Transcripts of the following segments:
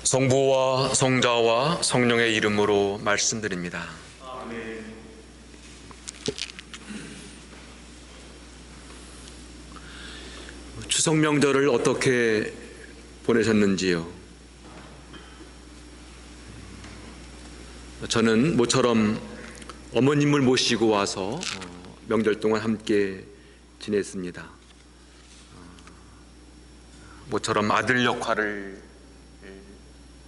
성부와 성자와 성령의 이름으로 말씀드립니다. 아멘. 추석 명절을 어떻게 보내셨는지요? 저는 모처럼 어머님을 모시고 와서 명절 동안 함께 지냈습니다. 모처럼 아들 역할을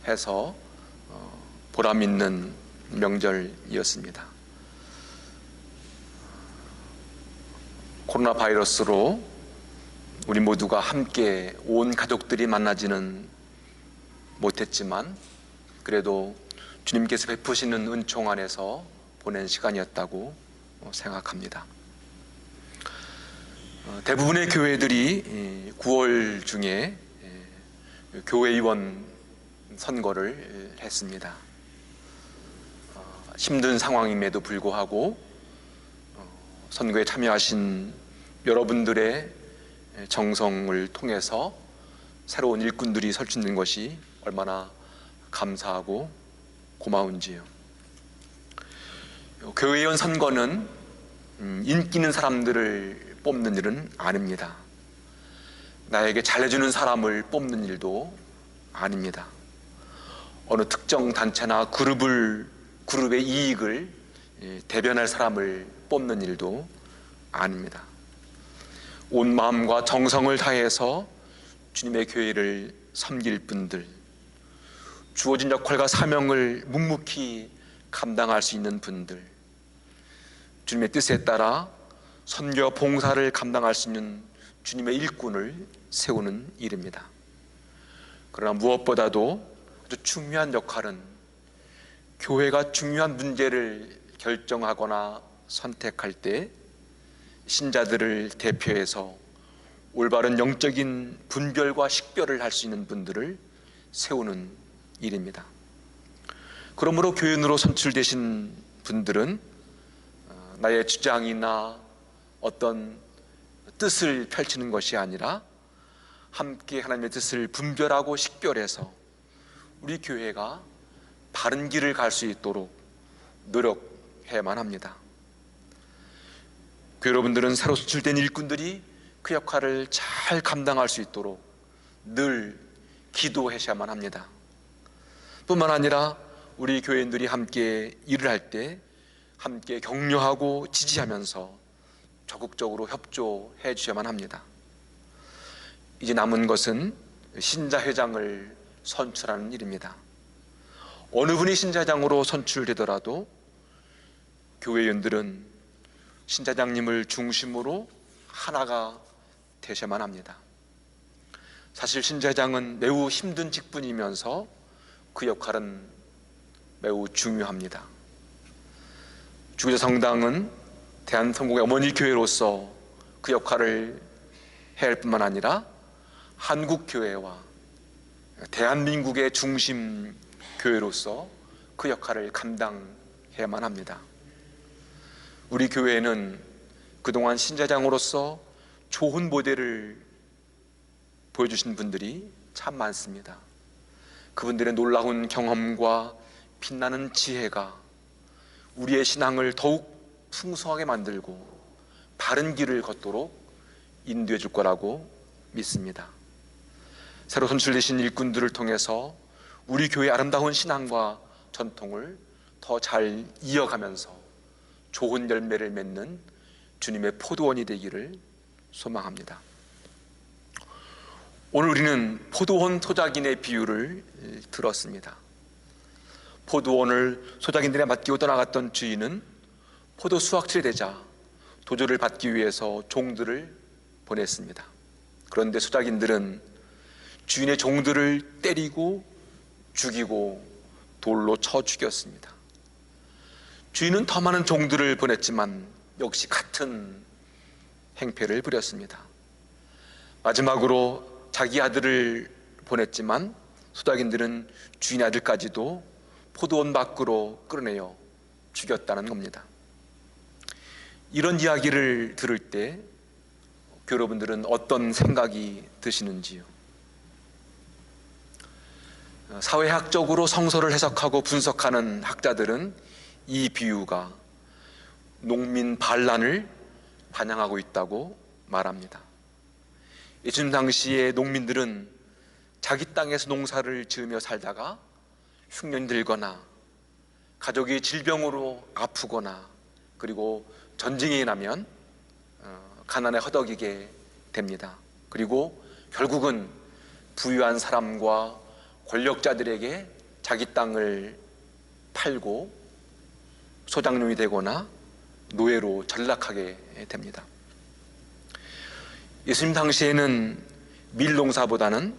해서 보람 있는 명절이었습니다. 코로나 바이러스로 우리 모두가 함께 온 가족들이 만나지는 못했지만 그래도 주님께서 베푸시는 은총 안에서 보낸 시간이었다고 생각합니다. 대부분의 교회들이 9월 중에 교회의원 선거를 했습니다. 힘든 상황임에도 불구하고 선거에 참여하신 여러분들의 정성을 통해서 새로운 일꾼들이 설치된 것이 얼마나 감사하고 고마운지요. 교회의원 선거는 인기 있는 사람들을 뽑는 일은 아닙니다. 나에게 잘해주는 사람을 뽑는 일도 아닙니다. 어느 특정 단체나 그룹의 이익을 대변할 사람을 뽑는 일도 아닙니다. 온 마음과 정성을 다해서 주님의 교회를 섬길 분들, 주어진 역할과 사명을 묵묵히 감당할 수 있는 분들, 주님의 뜻에 따라 선교와 봉사를 감당할 수 있는 주님의 일꾼을 세우는 일입니다. 그러나 무엇보다도 아주 중요한 역할은 교회가 중요한 문제를 결정하거나 선택할 때 신자들을 대표해서 올바른 영적인 분별과 식별을 할 수 있는 분들을 세우는 일입니다. 그러므로 교인으로 선출되신 분들은 나의 주장이나 어떤 뜻을 펼치는 것이 아니라 함께 하나님의 뜻을 분별하고 식별해서 우리 교회가 바른 길을 갈 수 있도록 노력해야만 합니다. 교회 여러분들은 새로 선출된 일꾼들이 그 역할을 잘 감당할 수 있도록 늘 기도하셔야만 합니다. 뿐만 아니라 우리 교회인들이 함께 일을 할 때 함께 격려하고 지지하면서 적극적으로 협조해 주셔야만 합니다. 이제 남은 것은 신자회장을 선출하는 일입니다. 어느 분이 신자장으로 선출되더라도 교회원들은 신자장님을 중심으로 하나가 되셔야만 합니다. 사실 신자장은 매우 힘든 직분이면서 그 역할은 매우 중요합니다. 주기도 성당은 대한성공의 어머니 교회로서 그 역할을 해야 할 뿐만 아니라 한국교회와 대한민국의 중심 교회로서 그 역할을 감당해야만 합니다. 우리 교회는 그동안 신자장으로서 좋은 모델을 보여주신 분들이 참 많습니다. 그분들의 놀라운 경험과 빛나는 지혜가 우리의 신앙을 더욱 풍성하게 만들고 바른 길을 걷도록 인도해 줄 거라고 믿습니다. 새로 선출되신 일꾼들을 통해서 우리 교회의 아름다운 신앙과 전통을 더 잘 이어가면서 좋은 열매를 맺는 주님의 포도원이 되기를 소망합니다. 오늘 우리는 포도원 소작인의 비유를 들었습니다. 포도원을 소작인들에 맡기고 떠나갔던 주인은 포도 수확철이 되자 도조를 받기 위해서 종들을 보냈습니다. 그런데 소작인들은 주인의 종들을 때리고 죽이고 돌로 쳐 죽였습니다. 주인은 더 많은 종들을 보냈지만 역시 같은 행패를 부렸습니다. 마지막으로 자기 아들을 보냈지만 소작인들은 주인의 아들까지도 포도원 밖으로 끌어내어 죽였다는 겁니다. 이런 이야기를 들을 때 여러분들은 어떤 생각이 드시는지요? 사회학적으로 성서를 해석하고 분석하는 학자들은 이 비유가 농민 반란을 반영하고 있다고 말합니다. 예수님 당시의 농민들은 자기 땅에서 농사를 지으며 살다가 흉년이 들거나 가족이 질병으로 아프거나 그리고 전쟁이 나면 가난에 허덕이게 됩니다. 그리고 결국은 부유한 사람과 권력자들에게 자기 땅을 팔고 소장농이 되거나 노예로 전락하게 됩니다. 예수님 당시에는 밀농사보다는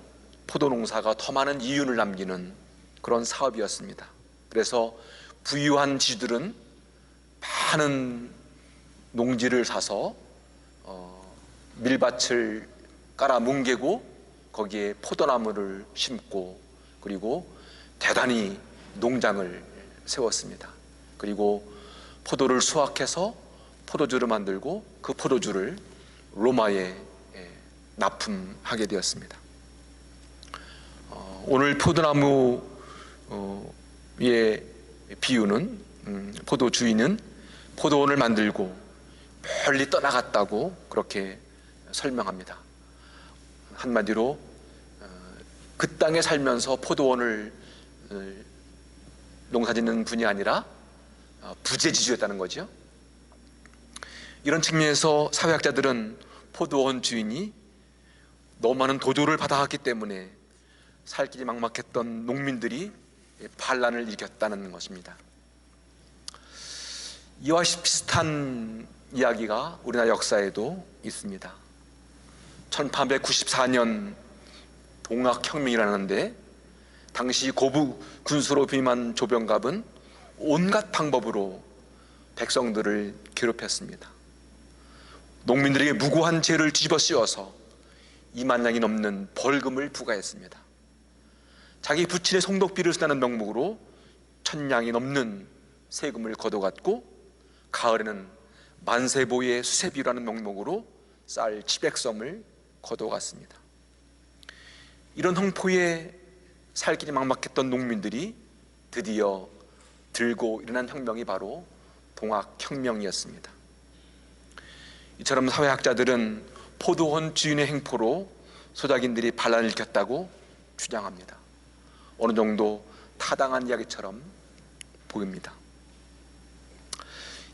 포도농사가 더 많은 이윤을 남기는 그런 사업이었습니다. 그래서 부유한 지주들은 많은 농지를 사서 밀밭을 깔아 뭉개고 거기에 포도나무를 심고 그리고 대단히 농장을 세웠습니다. 그리고 포도를 수확해서 포도주를 만들고 그 포도주를 로마에 납품하게 되었습니다. 오늘 포도나무의 비유는 포도 주인은 포도원을 만들고 멀리 떠나갔다고 그렇게 설명합니다. 한마디로 그 땅에 살면서 포도원을 농사짓는 분이 아니라 부재지주였다는 거죠. 이런 측면에서 사회학자들은 포도원 주인이 너무 많은 도조를 받아왔기 때문에 살 길이 막막했던 농민들이 반란을 일으켰다는 것입니다. 이와 비슷한 이야기가 우리나라 역사에도 있습니다. 1894년 동학혁명이라는데 당시 고부 군수로 부임한 조병갑은 온갖 방법으로 백성들을 괴롭혔습니다. 농민들에게 무고한 죄를 뒤집어 씌워서 2만 냥이 넘는 벌금을 부과했습니다. 자기 부친의 송독비를 쓴다는 명목으로 1,000냥이 넘는 세금을 걷어갔고 가을에는 만세보의 수세비라는 명목으로 쌀 700섬을 걷어갔습니다. 이런 홍포에 살 길이 막막했던 농민들이 드디어 들고 일어난 혁명이 바로 동학혁명이었습니다. 이처럼 사회학자들은 포도원 주인의 행포로 소작인들이 반란을 일으켰다고 주장합니다. 어느 정도 타당한 이야기처럼 보입니다.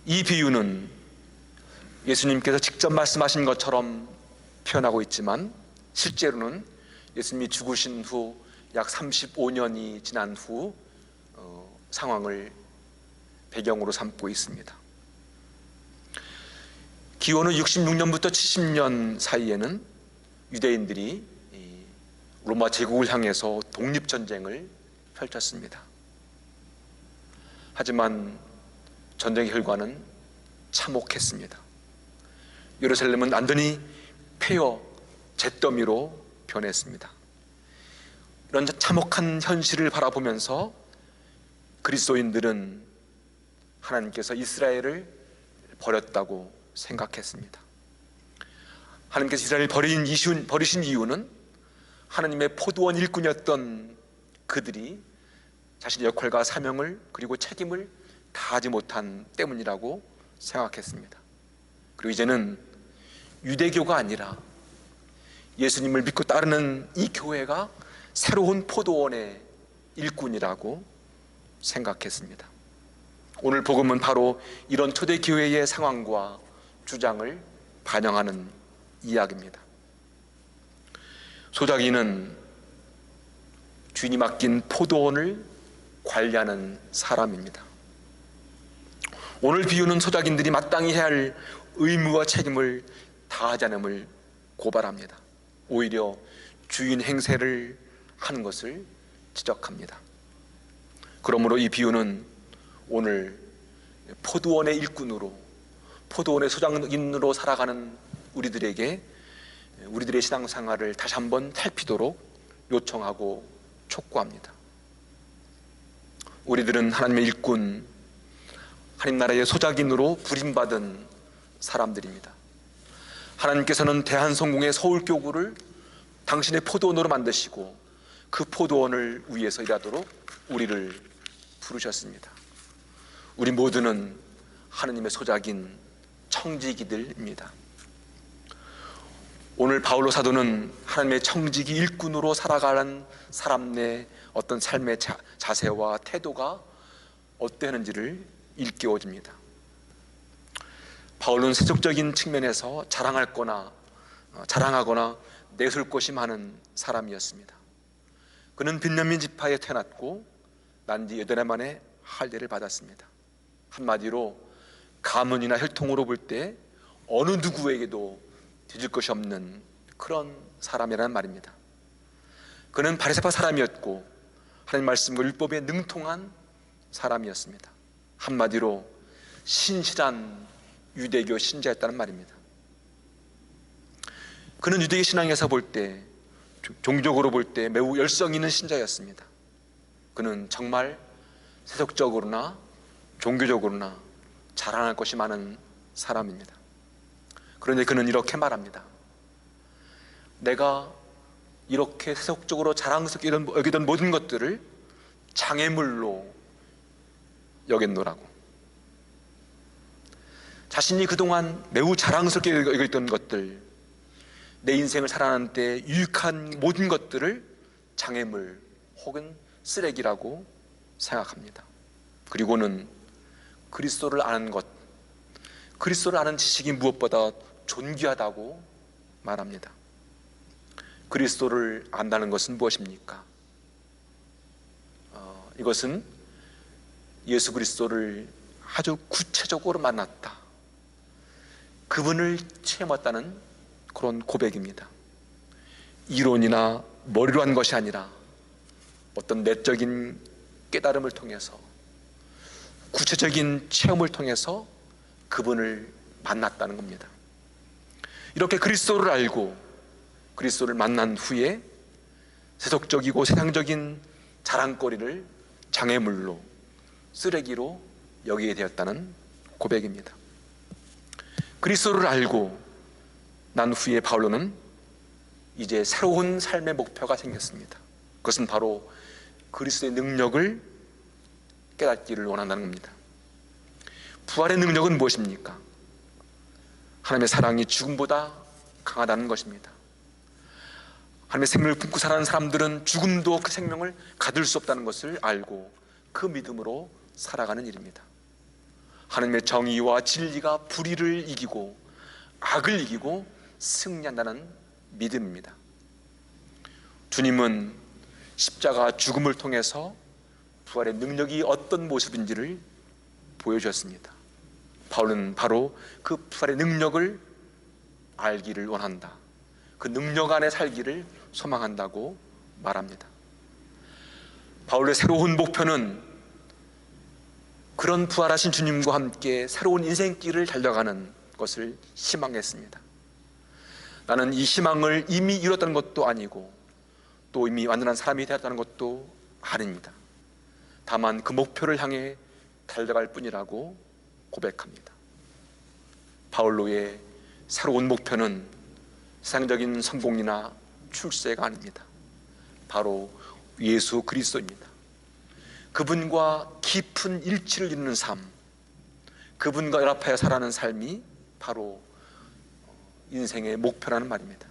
이 비유는 예수님께서 직접 말씀하신 것처럼 표현하고 있지만 실제로는 예수님이 죽으신 후 약 35년이 지난 후 상황을 배경으로 삼고 있습니다. 기원후 66년부터 70년 사이에는 유대인들이 로마 제국을 향해서 독립전쟁을 펼쳤습니다. 하지만 전쟁의 결과는 참혹했습니다. 예루살렘은 완전히 폐허 잿더미로 변했습니다. 이런 참혹한 현실을 바라보면서 그리스도인들은 하나님께서 이스라엘을 버렸다고 생각했습니다. 하나님께서 이스라엘을 버리신 이유는 하나님의 포도원 일꾼이었던 그들이 자신의 역할과 사명을 그리고 책임을 다하지 못한 때문이라고 생각했습니다. 그리고 이제는 유대교가 아니라 예수님을 믿고 따르는 이 교회가 새로운 포도원의 일꾼이라고 생각했습니다. 오늘 복음은 바로 이런 초대교회의 상황과 주장을 반영하는 이야기입니다. 소작이는 주인이 맡긴 포도원을 관리하는 사람입니다. 오늘 비유는 소작인들이 마땅히 해야 할 의무와 책임을 다하지 않음을 고발합니다. 오히려 주인 행세를 하는 것을 지적합니다. 그러므로 이 비유는 오늘 포도원의 일꾼으로 포도원의 소장인으로 살아가는 우리들에게 우리들의 신앙생활을 다시 한번 살피도록 요청하고 촉구합니다. 우리들은 하나님의 일꾼, 하나님 나라의 소작인으로 부림받은 사람들입니다. 하나님께서는 대한성공의 서울교구를 당신의 포도원으로 만드시고 그 포도원을 위해서 일하도록 우리를 부르셨습니다. 우리 모두는 하느님의 소작인 청지기들입니다. 오늘 바울로 사도는 하나님의 청지기 일꾼으로 살아가는 사람 내 어떤 삶의 자세와 태도가 어떠했는지를 일깨워줍니다. 바울은 세속적인 측면에서 자랑하거나 내세울 것이 많은 사람이었습니다. 그는 벤야민 지파에 태어났고 난지 8해 만에 할례를 받았습니다. 한마디로 가문이나 혈통으로 볼 때 어느 누구에게도 뒤질 것이 없는 그런 사람이라는 말입니다. 그는 바리새파 사람이었고 하나님 말씀과 율법에 능통한 사람이었습니다. 한마디로 신실한 유대교 신자였다는 말입니다. 그는 유대교 신앙에서 볼 때, 종교적으로 볼 때 매우 열성 있는 신자였습니다. 그는 정말 세속적으로나 종교적으로나 자랑할 것이 많은 사람입니다. 그런데 그는 이렇게 말합니다. 내가 이렇게 세속적으로 자랑스럽게 여기던 모든 것들을 장애물로 여겼노라고. 자신이 그동안 매우 자랑스럽게 여겼던 것들, 내 인생을 살아가는 때 유익한 모든 것들을 장애물 혹은 쓰레기라고 생각합니다. 그리고는 그리스도를 아는 것, 그리스도를 아는 지식이 무엇보다 존귀하다고 말합니다. 그리스도를 안다는 것은 무엇입니까? 이것은 예수 그리스도를 아주 구체적으로 만났다, 그분을 체험했다는 그런 고백입니다. 이론이나 머리로 한 것이 아니라 어떤 내적인 깨달음을 통해서, 구체적인 체험을 통해서 그분을 만났다는 겁니다. 이렇게 그리스도를 알고 그리스도를 만난 후에 세속적이고 세상적인 자랑거리를 장애물로, 쓰레기로 여기게 되었다는 고백입니다. 그리스도를 알고 난 후에 바울로는 이제 새로운 삶의 목표가 생겼습니다. 그것은 바로 그리스도의 능력을 깨닫기를 원한다는 겁니다. 부활의 능력은 무엇입니까? 하나님의 사랑이 죽음보다 강하다는 것입니다. 하나님의 생명을 품고 살아가는 사람들은 죽음도 그 생명을 가둘 수 없다는 것을 알고 그 믿음으로 살아가는 일입니다. 하나님의 정의와 진리가 불의를 이기고 악을 이기고 승리한다는 믿음입니다. 주님은 십자가 죽음을 통해서 부활의 능력이 어떤 모습인지를 보여주셨습니다. 바울은 바로 그 부활의 능력을 알기를 원한다, 그 능력 안에 살기를 소망한다고 말합니다. 바울의 새로운 목표는 그런 부활하신 주님과 함께 새로운 인생길을 달려가는 것을 희망했습니다. 나는 이 희망을 이미 이뤘다는 것도 아니고 또 이미 완전한 사람이 되었다는 것도 아닙니다. 다만 그 목표를 향해 달려갈 뿐이라고 고백합니다. 바울로의 새로운 목표는 세상적인 성공이나 출세가 아닙니다. 바로 예수 그리스도입니다. 그분과 깊은 일치를 이루는 삶, 그분과 연합하여 살아가는 삶이 바로 인생의 목표라는 말입니다.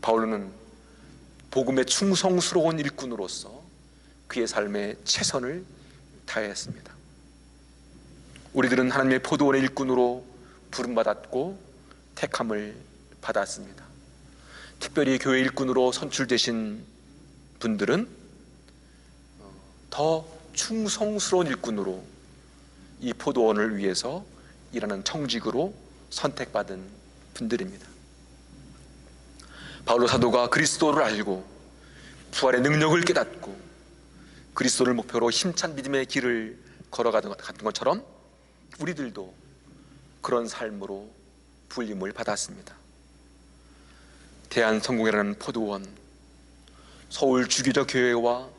바울로는 복음의 충성스러운 일꾼으로서 그의 삶에 최선을 다했습니다. 우리들은 하나님의 포도원의 일꾼으로 부름받았고 택함을 받았습니다. 특별히 교회 일꾼으로 선출되신 분들은 더 충성스러운 일꾼으로 이 포도원을 위해서 일하는 청직으로 선택받은 분들입니다. 바울로 사도가 그리스도를 알고 부활의 능력을 깨닫고 그리스도를 목표로 힘찬 믿음의 길을 걸어가던 것처럼 우리들도 그런 삶으로 불림을 받았습니다. 대한성공회라는 포도원, 서울 주기적 교회와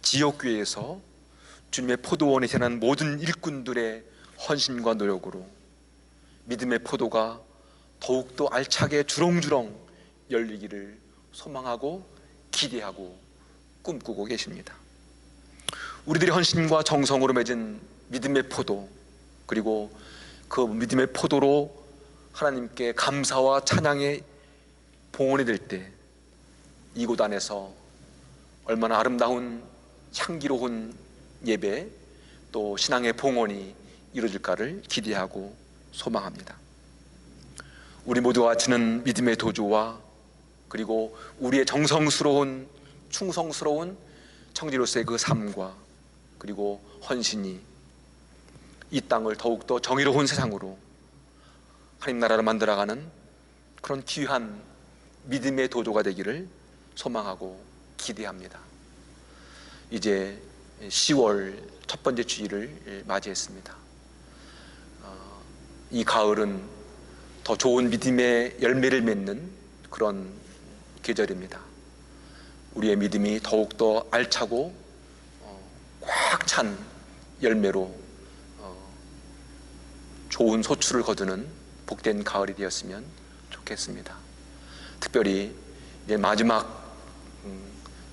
지역교회에서 주님의 포도원에 태어난 모든 일꾼들의 헌신과 노력으로 믿음의 포도가 더욱더 알차게 주렁주렁 열리기를 소망하고 기대하고 꿈꾸고 계십니다. 우리들의 헌신과 정성으로 맺은 믿음의 포도, 그리고 그 믿음의 포도로 하나님께 감사와 찬양의 봉헌이 될 때 이곳 안에서 얼마나 아름다운 향기로운 예배 또 신앙의 봉헌이 이루어질까를 기대하고 소망합니다. 우리 모두가 지는 믿음의 도주와 그리고 우리의 정성스러운 충성스러운 청지로서의 그 삶과 그리고 헌신이 이 땅을 더욱더 정의로운 세상으로 하나님 나라를 만들어가는 그런 귀한 믿음의 도조가 되기를 소망하고 기대합니다. 이제 10월 첫 번째 주일을 맞이했습니다. 이 가을은 더 좋은 믿음의 열매를 맺는 그런 계절입니다. 우리의 믿음이 더욱더 알차고 꽉 찬 열매로 좋은 소출을 거두는 복된 가을이 되었으면 좋겠습니다. 특별히 이제 마지막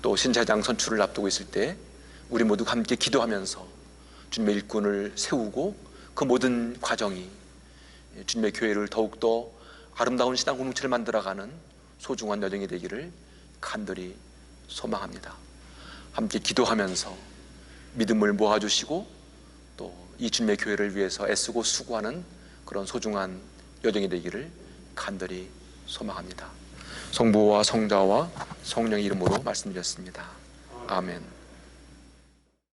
또 신사장 선출을 앞두고 있을 때 우리 모두 함께 기도하면서 주님의 일꾼을 세우고 그 모든 과정이 주님의 교회를 더욱더 아름다운 신앙 공동체를 만들어가는 소중한 여정이 되기를 간절히 소망합니다. 함께 기도하면서 믿음을 모아주시고 또 이 주님의 교회를 위해서 애쓰고 수고하는 그런 소중한 여정이 되기를 간절히 소망합니다. 성부와 성자와 성령의 이름으로 말씀드렸습니다. 아멘.